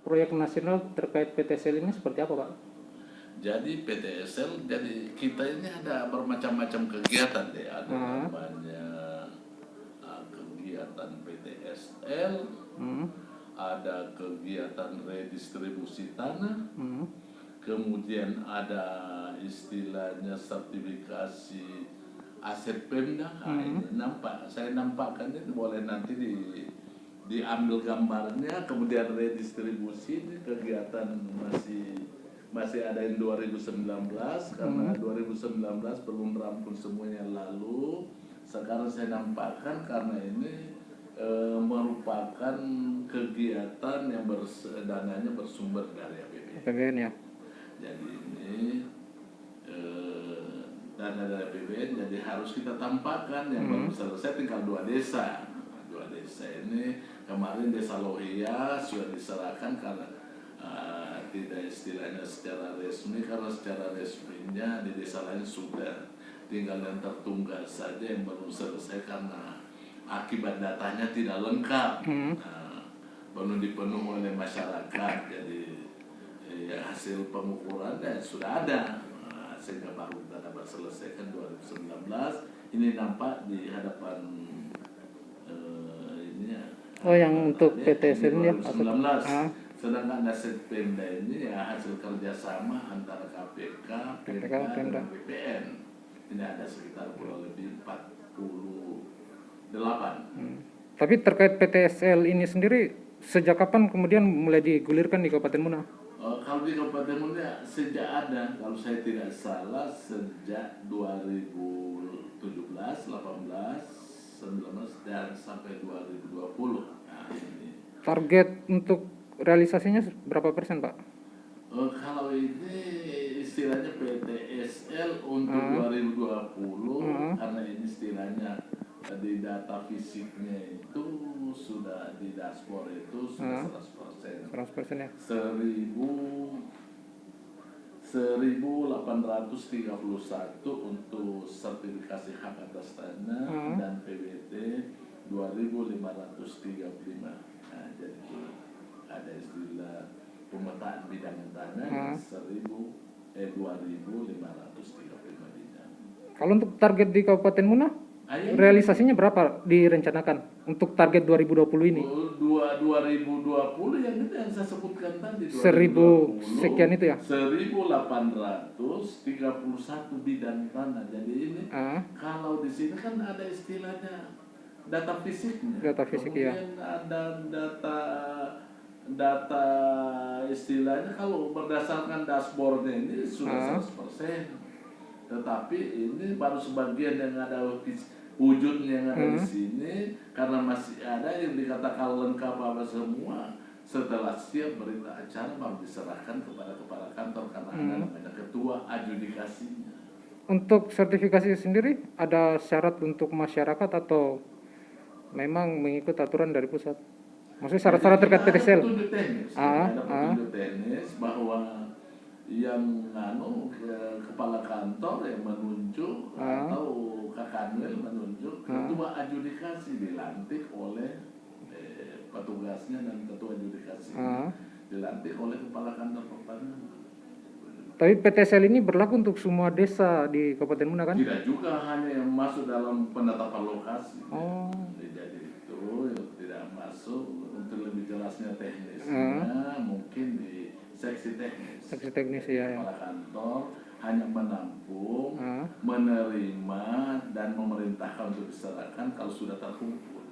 proyek nasional terkait PTSL ini seperti apa, Pak? Jadi PTSL, jadi kita ini ada bermacam-macam kegiatan deh. Ada namanya kegiatan PTSL, ada kegiatan redistribusi tanah, kemudian ada istilahnya sertifikasi aset Pemda. Ini saya nampakkan itu, boleh nanti diambil gambarnya. Kemudian redistribusi ini kegiatan masih ada yang 2019 karena 2019 belum rampung semuanya lalu. Sekarang saya nampakkan karena ini merupakan kegiatan yang dananya bersumber dari APBN. Ya. Jadi ini dana dari APBN, jadi harus kita tampakkan. Yang baru selesai tinggal 2 desa. 2 desa ini kemarin Desa Lohia sudah diserahkan karena tidak istilahnya secara resmi, karena secara resminya di desa lain sudah, tinggal yang tertunggak saja yang belum selesai karena akibat datanya tidak lengkap, belum dipenuhi oleh masyarakat. Jadi hasil pengukurannya sudah ada, sehingga baru kita dapat selesaikan 2019. Ini nampak di hadapan yang untuk PTSL ini 2019. Sedangkan aset Pemda ini ya hasil kerjasama antara KPK, Pemda, dan BPN. Ini ada sekitar kurang lebih 48. Tapi terkait PTSL ini sendiri, sejak kapan kemudian mulai digulirkan di Kabupaten Muna? Kalau di Kabupaten Muna sejak ada, kalau saya tidak salah sejak 2017, 18, 19 dan sampai 2020. Nah, ini. Target untuk realisasinya berapa persen, Pak? Kalau ini istilahnya PTSL untuk 2020, karena ini istilahnya di data fisiknya itu sudah di dashboard itu sudah 100%. 100% ya? 1.831 untuk sertifikasi hak atas tanah dan PWT 2.535. Nah, jadi ada istilah pemetaan bidang tanah 2.535 bidang. Kalau untuk target di Kabupaten Muna, realisasinya berapa direncanakan untuk target 2020 ini? 2020 yang itu yang saya sebutkan tadi, 1000 sekian itu ya? 1.831 bidang tanah. Jadi ini kalau di sini kan ada istilahnya data fisiknya. Data fisik, kemudian ada data istilahnya, kalau berdasarkan dashboardnya ini sudah 100%. Tetapi ini baru sebagian yang ada wujudnya yang ada di sini, karena masih ada yang dikatakan lengkap apa semua. Setelah siap berita acara baru diserahkan kepada kepala kantor karena ada namanya ketua adjudikasinya. Untuk sertifikasi sendiri ada syarat untuk masyarakat atau memang mengikut aturan dari pusat? Maksudnya syarat-syarat terkait PTSL? Ada petunjuk teknis bahwa yang kepala kantor yang menunjuk atau Kakanwil menunjuk ketua adjudikasi dilantik oleh petugasnya, dan ketua adjudikasi dilantik oleh kepala kantor pertanian. Tapi PTSL ini berlaku untuk semua desa di Kabupaten Muna kan? Tidak juga, hanya yang masuk dalam penetapan lokasi. Jadi itu yang tidak masuk. Untuk lebih jelasnya teknisnya mungkin di seksi teknis. Seksi teknis ya. Kepala kantor hanya menampung, menerima, dan memerintahkan untuk diserahkan kalau sudah terkumpul.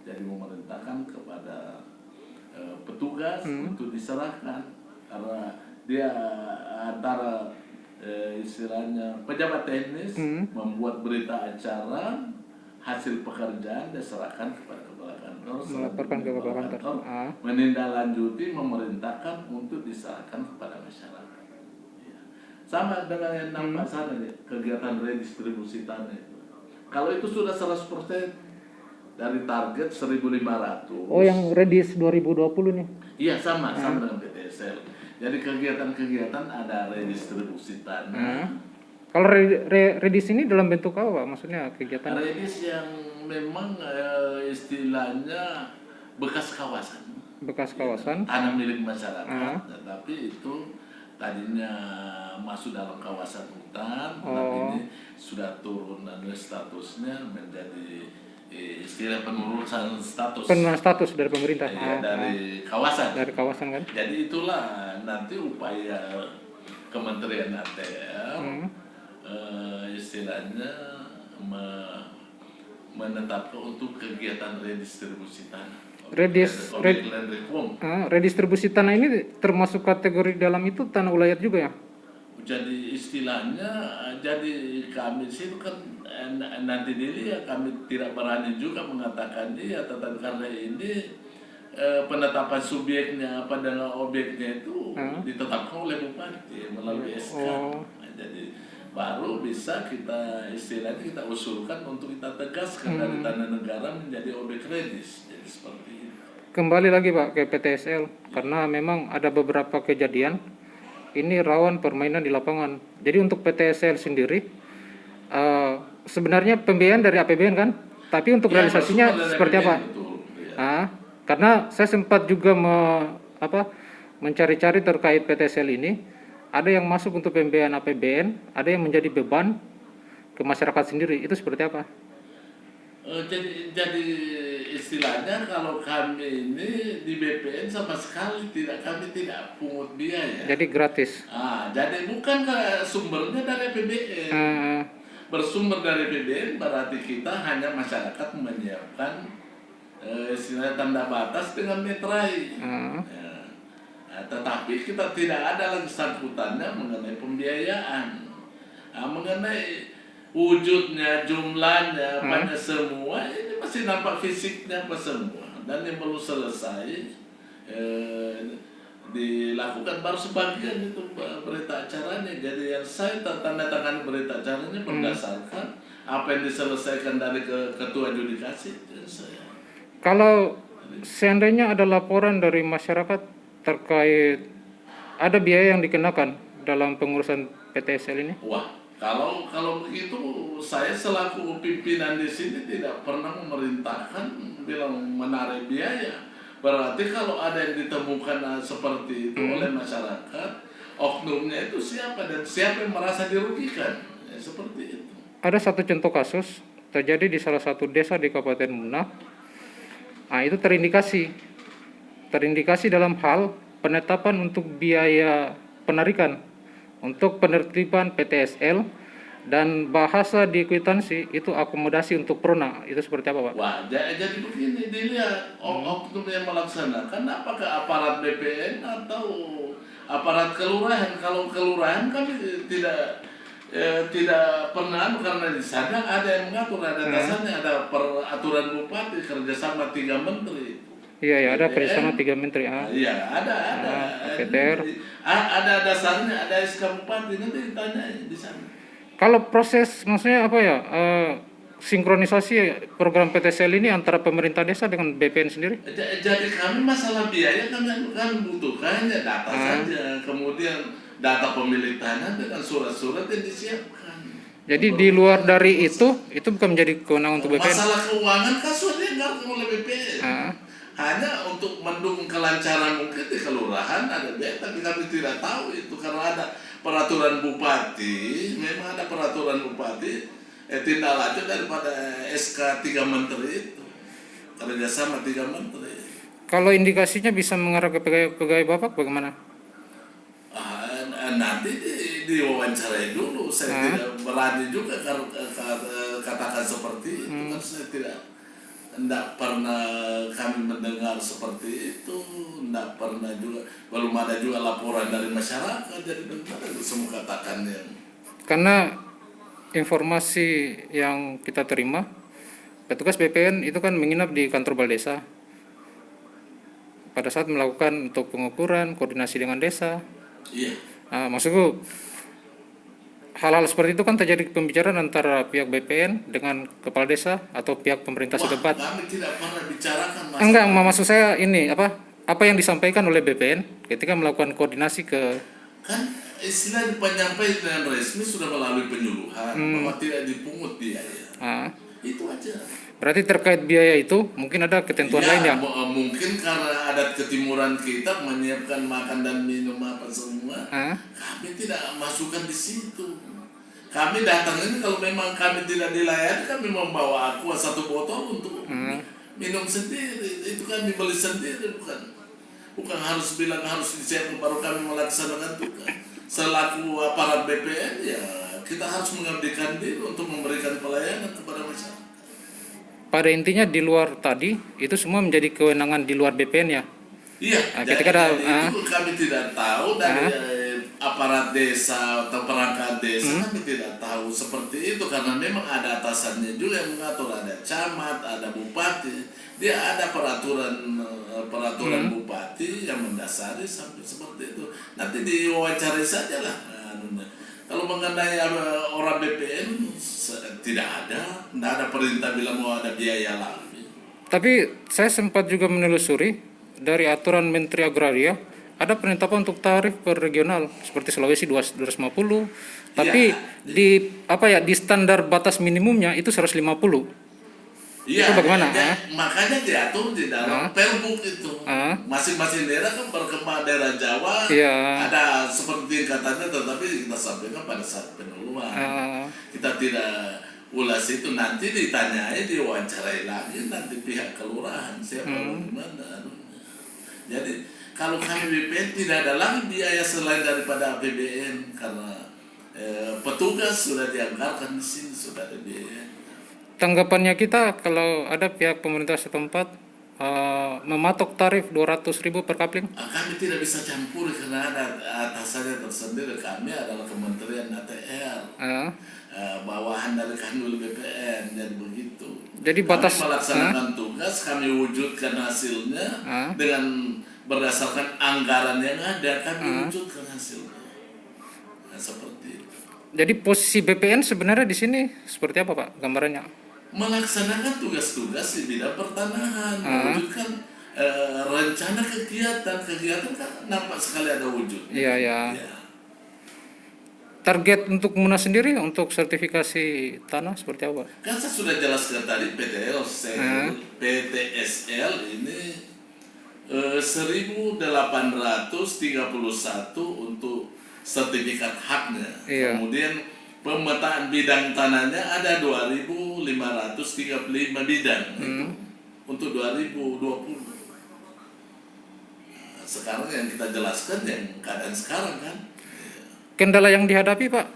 Jadi memerintahkan kepada petugas untuk diserahkan, karena dia antara istilahnya pejabat teknis membuat berita acara, hasil pekerjaan diserahkan kepada kepala kantor, melaporkan ke kepala kantor, menindaklanjuti, memerintahkan untuk diserahkan kepada masyarakat. Ya. Sama dengan yang nampak sana nih, kegiatan redistribusi tanah itu. Kalau itu sudah 100% dari target 1.500. Oh, yang Redis 2020 nih? Iya, sama dengan PTSL. Jadi kegiatan-kegiatan ada redistribusi tanah. Kalau redis ini dalam bentuk apa, Pak? Maksudnya kegiatan? Redis yang memang istilahnya bekas kawasan. bekas kawasan. tanah milik masyarakat, Ah. tetapi itu tadinya masuk dalam kawasan hutan, Oh. tapi ini sudah turun dan statusnya menjadi istilah penurunan status. Penurunan status dari pemerintah. Iya, dari kawasan. Dari kawasan kan. Jadi itulah nanti upaya Kementerian ATR istilahnya menetapkan untuk kegiatan redistribusi tanah. Objek land reform. Redistribusi tanah ini termasuk kategori dalam itu tanah ulayat juga ya? Jadi istilahnya, jadi kami sih kan nanti diri ya kami tidak berani juga mengatakan dia, tetapi karena ini penetapan subjeknya apa dengan objeknya itu ditetapkan oleh bupati melalui SK. Nah, jadi baru bisa kita istilahnya kita usulkan untuk kita tegaskan dari tanah negara menjadi objek redis. Jadi seperti itu. Kembali lagi Pak ke PTSL, karena memang ada beberapa kejadian ini rawan permainan di lapangan. Jadi untuk PTSL sendiri sebenarnya pembiayaan dari APBN kan, tapi untuk realisasinya seperti apa? Betul, ya. Karena saya sempat juga mencari-cari terkait PTSL ini, ada yang masuk untuk pembiayaan APBN, ada yang menjadi beban ke masyarakat sendiri. Itu seperti apa? Jadi istilahnya kalau kami ini di BPN sama sekali kami tidak pungut biaya. Jadi gratis. Jadi bukan sumbernya dari APBN. Bersumber dari APBN berarti kita hanya masyarakat menyiapkan istilah tanda batas dengan meterai. Tetapi kita tidak ada lagi sangkutannya mengenai pembiayaan, mengenai wujudnya, jumlahnya, pada semua ini masih nampak fisiknya apa semua, dan yang belum selesai dilakukan baru sebagian itu berita acaranya. Jadi yang saya tanda tangan berita acaranya berdasarkan apa yang diselesaikan dari ketua judikasi. Kalau seandainya ada laporan dari masyarakat terkait ada biaya yang dikenakan dalam pengurusan PTSL ini? Wah, kalau begitu saya selaku pimpinan di sini tidak pernah memerintahkan bilang menarik biaya. Berarti kalau ada yang ditemukan seperti itu oleh masyarakat, oknumnya itu siapa dan siapa yang merasa dirugikan, ya, seperti itu. Ada satu contoh kasus terjadi di salah satu desa di Kabupaten Muna. Itu terindikasi dalam hal penetapan untuk biaya penarikan untuk penertiban PTSL, dan bahasa di kwitansi itu akomodasi untuk prona. Itu seperti apa Pak? Wah, jadi begini, dilihat oknum yang melaksanakan apakah aparat BPN atau aparat kelurahan. Kalau kelurahan kami tidak pernah, karena di sana ada yang mengatur, ada dasarnya, ada peraturan bupati kerjasama 3 menteri. Iya, ada kerjasama 3 menteri. Iya, ada. PTR. Ada dasarnya, ada SK bupati, nanti ditanya di sana. Kalau proses maksudnya apa ya, sinkronisasi program PTSL ini antara pemerintah desa dengan BPN sendiri? Jadi kami masalah biaya kan butuhkannya data saja, kemudian data pemilik tanah dengan surat-surat yang disiapkan. Jadi di luar dari itu bukan menjadi kewenangan untuk BPN? Masalah keuangan kan sudah dianggarkan oleh BPN. Hanya untuk mendukung kelancaran mungkin di kelurahan ada biaya, tapi kami tidak tahu itu karena ada peraturan bupati, memang ada peraturan bupati tindak lanjut daripada SK 3 menteri itu, kerjasama 3 menteri. Kalau indikasinya bisa mengarah ke pegawai Bapak bagaimana? Nanti diwawancarai dulu, saya tidak berani juga katakan seperti itu, kan saya tidak pernah kami mendengar seperti itu, tidak pernah juga, belum ada juga laporan dari masyarakat, jadi bagaimana semua katakannya. Karena informasi yang kita terima, petugas BPN itu kan menginap di kantor Baldesa pada saat melakukan untuk pengukuran, koordinasi dengan desa. Iya. Maksudku hal-hal seperti itu kan terjadi pembicaraan antara pihak BPN dengan kepala desa atau pihak pemerintah setempat. Kami tidak pernah bicarakan masalah. Enggak, maksud saya ini apa yang disampaikan oleh BPN ketika melakukan koordinasi ke, kan istilah penyampaian dengan resmi sudah melalui penyuluhan bahwa tidak dipungut biaya. Itu aja. Berarti terkait biaya itu mungkin ada ketentuan lain ya? Mungkin karena adat ketimuran kita menyiapkan makan dan minum apa semua, Ah, kami tidak masukkan di situ. Kami datang ini kalau memang kami tidak dilayani, kami membawa aqua 1 botol untuk minum sendiri. Itu kami beli sendiri, bukan harus bilang harus disiapkan baru kami melaksanakan tugas. Selaku aparat BPN ya kita harus mengabdikan diri untuk memberikan pelayanan kepada masyarakat. pada intinya di luar tadi itu semua menjadi kewenangan di luar BPN ya. Iya, Ketika ada itu kami tidak tahu dari aparat desa atau perangkat desa kami tidak tahu seperti itu karena memang ada atasannya juga yang mengatur, ada camat, ada bupati, dia ada peraturan bupati yang mendasari sampai seperti itu. Nanti diwawancari saja lah. Kalau mengenai orang BPN tidak ada perintah bilang mau ada biaya lagi. Tapi saya sempat juga menelusuri dari aturan Menteri Agraria ada penetapan untuk tarif per regional seperti Sulawesi 250, tapi di standar batas minimumnya itu 150. Iya, Itu bagaimana? Makanya diatur di dalam Perbuk itu. Masing-masing daerah kan berkembang, daerah Jawa ada seperti tingkatannya, tetapi kita sampaikan pada saat peneluan. Kita tidak ulas itu, nanti ditanyai, diwawancarai lagi nanti pihak kelurahan siapa bagaimana. Jadi kalau kami BPN tidak ada lagi biaya selain daripada APBN karena petugas sudah dianggarkan di sini, sudah ada biaya. Tanggapannya kita kalau ada pihak pemerintah setempat mematok tarif 200.000 per kapling? Kami tidak bisa campur karena ada atasannya tersendiri. Kami adalah Kementerian ATR, bawahan dari Kanwil BPN, jadi begitu. Jadi batas kami melaksanakan tugas, kami wujudkan hasilnya dengan berdasarkan anggaran yang ada, kami wujudkan hasilnya. Nah, seperti itu. Jadi posisi BPN sebenarnya di sini seperti apa Pak gambarannya? Melaksanakan tugas-tugas di bidang pertanahan, mewujudkan rencana kegiatan kan nampak sekali ada wujud. Iya. Target untuk Munas sendiri untuk sertifikasi tanah seperti apa? Kan saya sudah jelaskan tadi PTSL ini 1.831 untuk sertifikat haknya. Kemudian pemetaan bidang tanahnya ada 2.535 bidang untuk 2020. Sekarang yang kita jelaskan yang keadaan sekarang kan. Kendala yang dihadapi Pak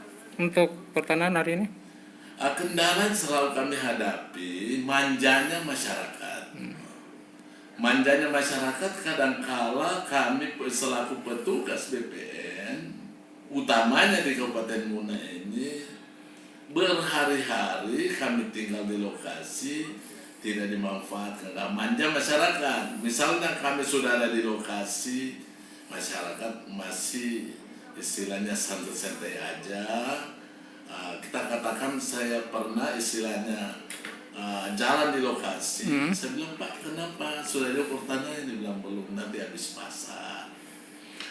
untuk pertanahan hari ini? Kendala yang selalu kami hadapi manjanya masyarakat. Manjanya masyarakat kadangkala kami selaku petugas BPN utamanya di Kabupaten Muna ini berhari-hari kami tinggal di lokasi tidak dimanfaatkan, manja masyarakat. Misalnya kami sudah ada di lokasi, masyarakat masih istilahnya santai-santai aja. Kita katakan saya pernah istilahnya jalan di lokasi. Saya bilang, Pak kenapa sudah ada pertanyaan? Dia bilang belum, nanti habis pasar.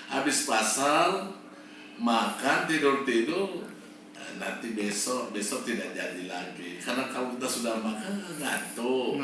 Habis pasar makan tidur nanti besok tidak jadi lagi karena kalau kita sudah makan ngantuk